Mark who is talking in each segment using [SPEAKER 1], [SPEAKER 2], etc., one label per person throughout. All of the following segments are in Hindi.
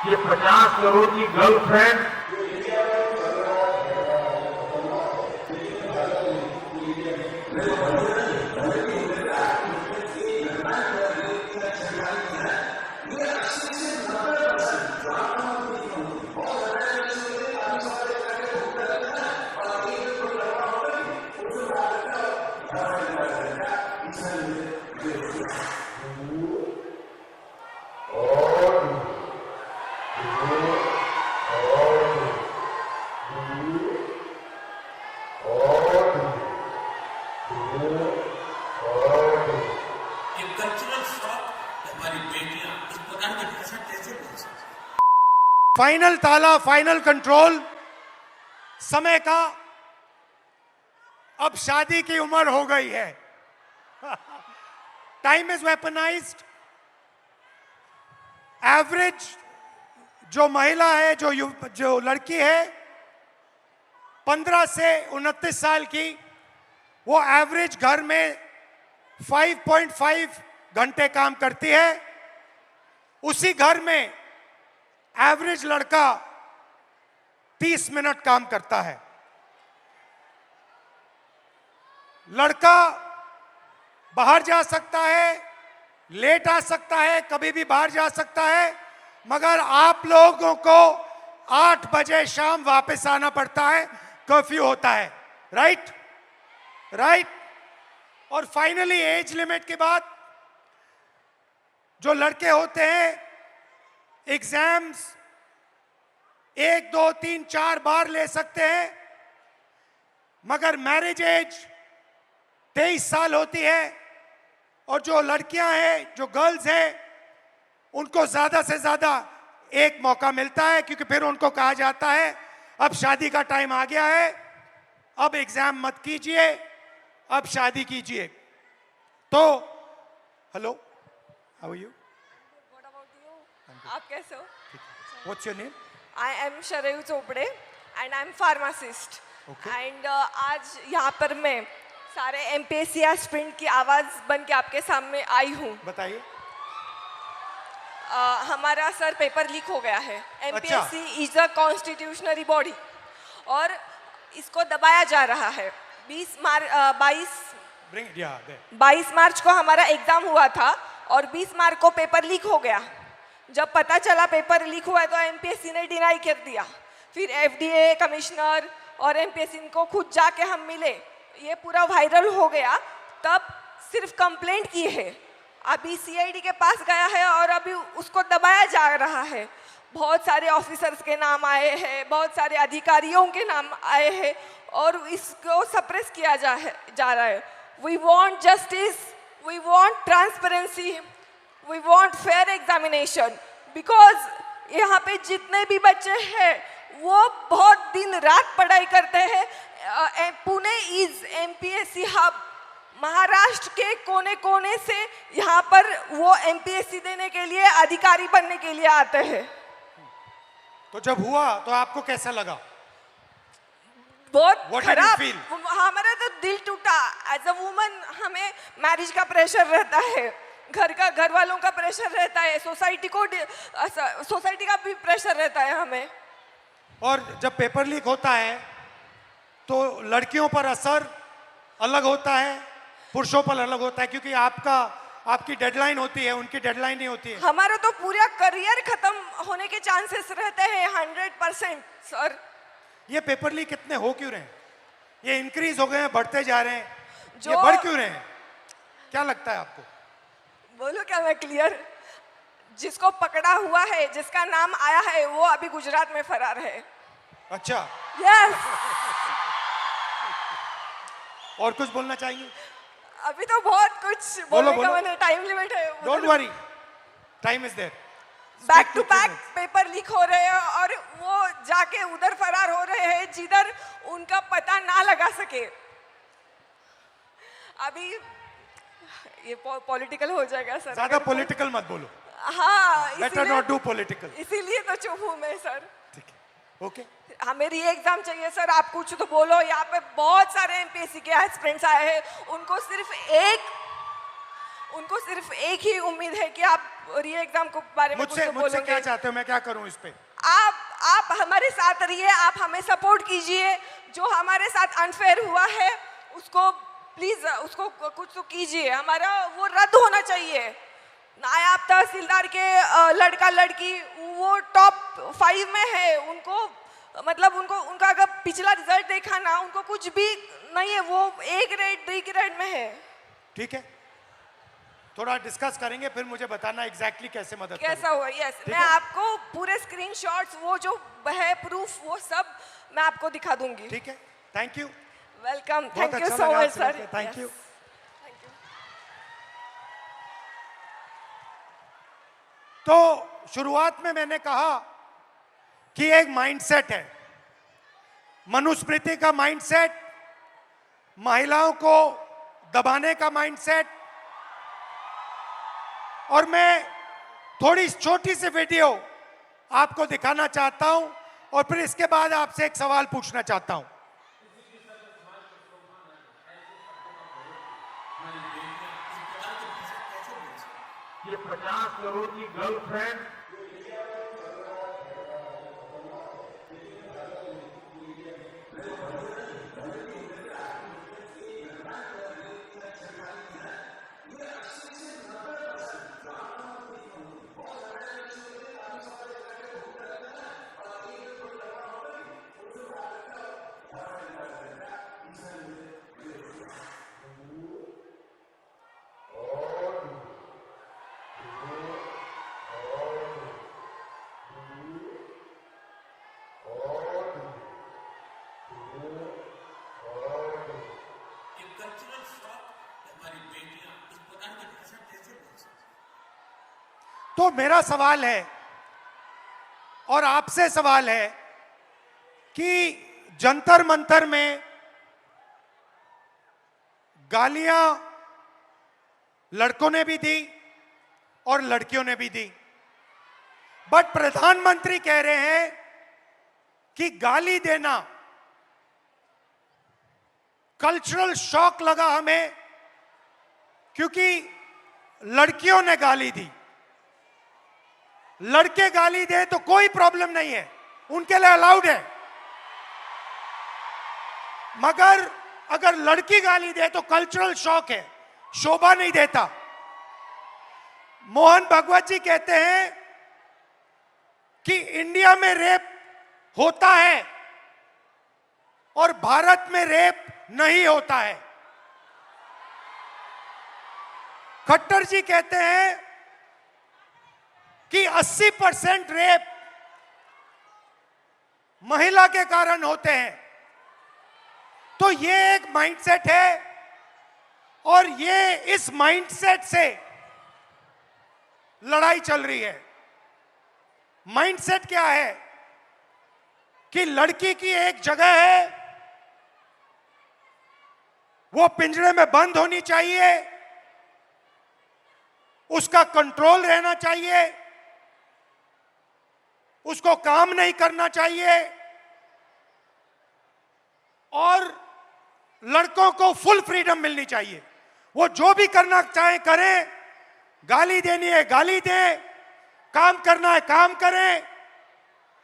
[SPEAKER 1] ये 50 करोड़ की गर्लफ्रेंड
[SPEAKER 2] फाइनल ताला, फाइनल कंट्रोल समय का। अब शादी की उम्र हो गई है। Time is weaponised. एवरेज जो महिला है, जो लड़की है 15 से 29 साल की, वो एवरेज घर में 5.5 घंटे काम करती है। उसी घर में एवरेज लड़का 30 मिनट काम करता है। लड़का बाहर जा सकता है, लेट आ सकता है, कभी भी बाहर जा सकता है, मगर आप लोगों को 8 बजे शाम वापस आना पड़ता है, कर्फ्यू होता है। Right right. और फाइनली एज लिमिट के बाद जो लड़के होते हैं एग्जाम्स 1, 2, 3, 4 बार ले सकते हैं, मगर मैरिज एज 23 साल होती है। और जो लड़कियां हैं, जो गर्ल्स हैं, उनको ज्यादा से ज्यादा एक मौका मिलता है, क्योंकि फिर उनको कहा जाता है अब शादी का टाइम आ गया है, अब एग्जाम मत कीजिए, अब शादी कीजिए। तो हेलो, हाउ आर यू?
[SPEAKER 3] आप कैसे हो?
[SPEAKER 2] What's your name?
[SPEAKER 3] I am Sharayu Chopde and I am pharmacist.
[SPEAKER 2] Okay.
[SPEAKER 3] And आज यहाँ पर मैं सारे एमपीएससी एस्पिरेंट की आवाज़ बन के आपके सामने आई हूँ।
[SPEAKER 2] बताइए।
[SPEAKER 3] हमारा सर पेपर लीक हो गया है। एमपीएससी इज अ कॉन्स्टिट्यूशनरी बॉडी और इसको दबाया जा रहा है। 22 मार्च को हमारा एग्जाम हुआ था और 20 मार्च को पेपर लीक हो गया। जब पता चला पेपर लीक हुआ है तो एमपीएससी ने डिनाई कर दिया। फिर एफडीए कमिश्नर और एमपीएससी को खुद जाके हम मिले, ये पूरा वायरल हो गया। तब सिर्फ कंप्लेंट की है, अभी सीआईडी के पास गया है और अभी उसको दबाया जा रहा है। बहुत सारे ऑफिसर्स के नाम आए हैं, बहुत सारे अधिकारियों के नाम आए हैं और इसको सप्रेस किया जा रहा है। We want justice, we want transparency, we want fair examination. Because यहाँ पे जितने भी बच्चे हैं वो बहुत दिन रात पढ़ाई करते हैं। Pune is MPSC hub. Maharashtra के कोने कोने से यहाँ पर वो एमपीएससी देने के लिए, अधिकारी बनने के लिए आते हैं।
[SPEAKER 2] तो जब हुआ तो आपको कैसा लगा?
[SPEAKER 3] बहुत खराब। हमारा तो दिल टूटा। एज अ वुमन हमें मैरिज का प्रेशर रहता है, घर वालों का प्रेशर रहता है, सोसाइटी का भी प्रेशर रहता है हमें।
[SPEAKER 2] और जब पेपर लीक होता है तो लड़कियों पर असर अलग होता है, पुरुषों पर अलग होता है, क्योंकि आपकी डेडलाइन होती है, उनकी डेडलाइन नहीं होती है।
[SPEAKER 3] हमारा तो पूरा करियर खत्म होने के चांसेस रहते हैं 100%। सर
[SPEAKER 2] ये पेपर लीक कितने हो क्यों रहे हैं? ये इंक्रीज हो गए हैं, बढ़ते जा रहे हैं, ये
[SPEAKER 3] जो
[SPEAKER 2] बढ़ क्यों रहे हैं? क्या लगता है आपको?
[SPEAKER 3] बोलो क्या मैं क्लियर? जिसको पकड़ा हुआ है, जिसका नाम आया है, वो अभी गुजरात में फरार है।
[SPEAKER 2] अच्छा।
[SPEAKER 3] यस।
[SPEAKER 2] और कुछ बोलना चाहिए?
[SPEAKER 3] अभी तो बहुत कुछ बोलने का मैंने, टाइम लिमिट है।
[SPEAKER 2] Don't worry, time is there.
[SPEAKER 3] Back to back paper leak हो रहे हैं और वो जाके उधर फरार हो रहे हैं जिधर उनका पता ना लगा सके। अभी ये पॉलिटिकल हो जाएगा सर।
[SPEAKER 2] ज्यादा पॉलिटिकल मत बोलो।
[SPEAKER 3] हाँ,
[SPEAKER 2] बेटर नॉट डू पॉलिटिकल।
[SPEAKER 3] इसीलिए तो चुप हूँ मैं सर।
[SPEAKER 2] ठीक है, ओके।
[SPEAKER 3] हमें री एग्जाम चाहिए सर, आप कुछ तो बोलो। यहाँ पे बहुत सारे एमपीएससी के एस्पिरेंट्स आए हैं, उनको सिर्फ एक उनको सिर्फ एक ही उम्मीद है कि आप री एग्जाम को बारे में कुछ तो
[SPEAKER 2] मुझसे क्या
[SPEAKER 3] बोलोगे।
[SPEAKER 2] चाहते हो, मैं क्या करूं इस पे?
[SPEAKER 3] आप हमारे साथ रहिए, आप हमें सपोर्ट कीजिए। जो हमारे साथ अनफेयर हुआ है उसको प्लीज उसको कुछ तो कीजिए। हमारा वो रद्द होना चाहिए। नायब तहसीलदार के लड़का लड़की वो टॉप 5 में है, उनको मतलब उनका अगर पिछला रिजल्ट देखा ना, उनको कुछ भी नहीं है, वो A ग्रेड D ग्रेड में है।
[SPEAKER 2] ठीक है, थोड़ा डिस्कस करेंगे, फिर मुझे बताना एग्जैक्टली कैसे मदद
[SPEAKER 3] कैसा
[SPEAKER 2] करूं।
[SPEAKER 3] हुआ? यस,
[SPEAKER 2] ठीक
[SPEAKER 3] मैं
[SPEAKER 2] है?
[SPEAKER 3] आपको पूरे स्क्रीनशॉट्स वो जो है प्रूफ वो सब मैं आपको दिखा दूंगी।
[SPEAKER 2] ठीक है, थैंक यू।
[SPEAKER 3] वेलकम,
[SPEAKER 2] बहुत
[SPEAKER 3] थैंक यू
[SPEAKER 2] अच्छा
[SPEAKER 3] सो
[SPEAKER 2] लगा
[SPEAKER 3] मच
[SPEAKER 2] आपसे
[SPEAKER 3] सर।
[SPEAKER 2] मिलकर, थैंक यू। तो शुरुआत में मैंने कहा कि एक माइंडसेट है, मनुस्मृति का माइंडसेट, महिलाओं को दबाने का माइंडसेट। और मैं थोड़ी छोटी सी वीडियो आपको दिखाना चाहता हूं और फिर इसके बाद आपसे एक सवाल पूछना चाहता हूं।
[SPEAKER 1] ये 50 करोड़ की गर्लफ्रेंड
[SPEAKER 2] तो मेरा सवाल है और आपसे सवाल है कि जंतर मंतर में गालियां लड़कों ने भी दी और लड़कियों ने भी दी, बट प्रधानमंत्री कह रहे हैं कि गाली देना कल्चरल शॉक लगा हमें क्योंकि लड़कियों ने गाली दी। लड़के गाली दे तो कोई प्रॉब्लम नहीं है, उनके लिए अलाउड है, मगर अगर लड़की गाली दे तो कल्चरल शॉक है, शोभा नहीं देता। मोहन भगवत जी कहते हैं कि इंडिया में रेप होता है और भारत में रेप नहीं होता है। खट्टर जी कहते हैं कि 80% रेप महिला के कारण होते हैं। तो ये एक माइंडसेट है और ये इस माइंडसेट से लड़ाई चल रही है। माइंडसेट क्या है कि लड़की की एक जगह है, वो पिंजरे में बंद होनी चाहिए, उसका कंट्रोल रहना चाहिए, उसको काम नहीं करना चाहिए और लड़कों को फुल फ्रीडम मिलनी चाहिए। वो जो भी करना चाहे करें, गाली देनी है गाली दें, काम करना है काम करें।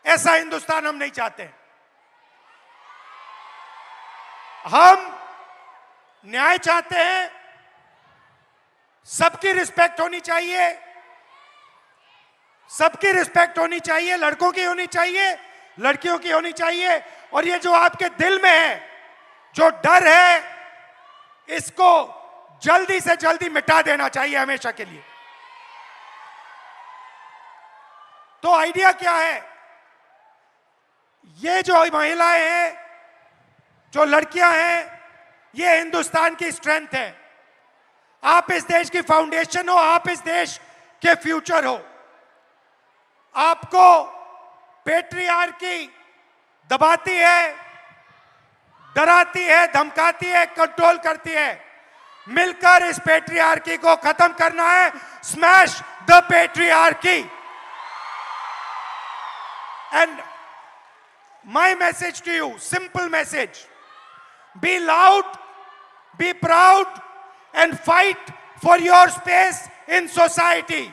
[SPEAKER 2] ऐसा हिंदुस्तान हम नहीं चाहते। हम न्याय चाहते हैं, सबकी रिस्पेक्ट होनी चाहिए, सबकी रिस्पेक्ट होनी चाहिए, लड़कों की होनी चाहिए, लड़कियों की होनी चाहिए। और ये जो आपके दिल में है, जो डर है, इसको जल्दी से जल्दी मिटा देना चाहिए हमेशा के लिए। तो आइडिया क्या है? ये जो महिलाएं हैं, जो लड़कियां हैं, ये हिंदुस्तान की स्ट्रेंथ है। आप इस देश की फाउंडेशन हो, आप इस देश के फ्यूचर हो। आपको पेट्रियार्की दबाती है, डराती है, धमकाती है, कंट्रोल करती है। मिलकर इस पेट्रियार्की को खत्म करना है। Smash the patriarchy. And my message to you, simple message, be loud, be proud and fight for your space in society.